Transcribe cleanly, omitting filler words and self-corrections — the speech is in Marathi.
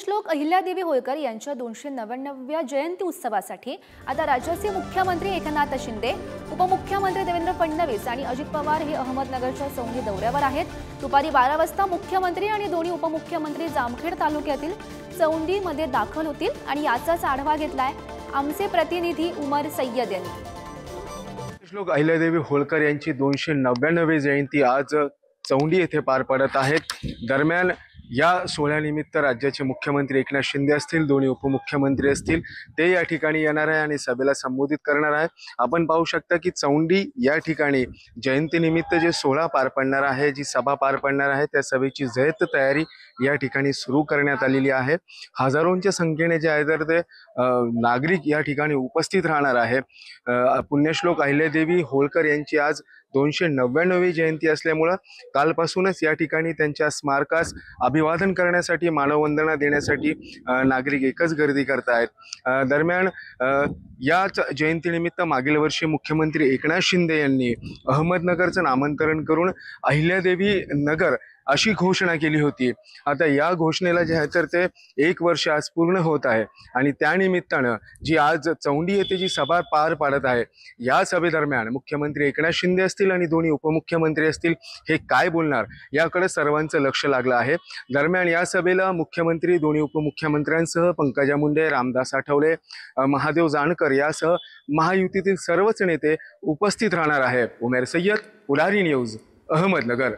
पुण्यश्लोक अहिल्यादेवी होळकर यांच्या 299व्या जयंती उत्सवासाठी आता राज्याचे मुख्यमंत्री एकनाथ शिंदे, उपमुख्यमंत्री देवेंद्र फडणवीस आणि अजित पवार हे अहमदनगरच्या चौंडी दौऱ्यावर आहेत। दुपारी 12 वाजता मुख्यमंत्री आणि दोन्ही उपमुख्यमंत्री जामखेड तालुक्यातील चौंडीमध्ये दाखल होतील आणि याचाच आढावा घेतलाय आमचे प्रतिनिधी उमर सय्यद यांनी। पुण्यश्लोक अहिल्यादेवी होळकर यांची 299वी जयंती आज चौंडी येथे पार पडत आहे। दरम्यान या सोहळ्यानिमित्त राज्याचे मुख्यमंत्री एकनाथ शिंदे असतील, दोन्ही उपमुख्यमंत्री असतील, ते या ठिकाणी येणार आहे आणि सभेला संबोधित करणार आहे। आपण पाहू शकता की चौंडी या ठिकाणी जयंतीनिमित्त जे सोहळा पार पडणार आहे, जी सभा पार पडणार आहे, त्या सभेची जय्यत तयारी या ठिकाणी सुरू करण्यात आलेली आहे। हजारोंच्या संख्येने जे आहे तर ते नागरिक या ठिकाणी उपस्थित राहणार आहे। पुण्यश्लोक अहिल्यादेवी होळकर यांची आज 299वी जयंती असल्यामुळे कालपासूनच या ठिकाणी त्यांच्या स्मारकास अभिवादन करण्यासाठी, मानववंदना देण्यासाठी नागरिक एकच गर्दी करत आहेत। दरम्यान याच जयंतीनिमित्त मागील वर्षी मुख्यमंत्री एकनाथ शिंदे यांनी अहमदनगरचं नामांतरण करून अहिल्यादेवी नगर अशी घोषणा केली होती। आता या घोषणेला जे आहे तर ते 1 वर्ष आज पूर्ण होत आहे आणि त्यानिमित्तानं जी आज चौंडी येथे जी सभा पार पाडत आहे, या सभेदरम्यान मुख्यमंत्री एकनाथ शिंदे असतील आणि दोन्ही उपमुख्यमंत्री असतील, हे काय बोलणार याकडे सर्वांचं लक्ष लागलं आहे। दरम्यान या सभेला मुख्यमंत्री, दोन्ही उपमुख्यमंत्र्यांसह पंकजा मुंडे, रामदास आठवले, महादेव जानकर यासह महायुतीतील सर्वच नेते उपस्थित राहणार आहेत। उमेर सय्यद, पुढारी न्यूज, अहमदनगर।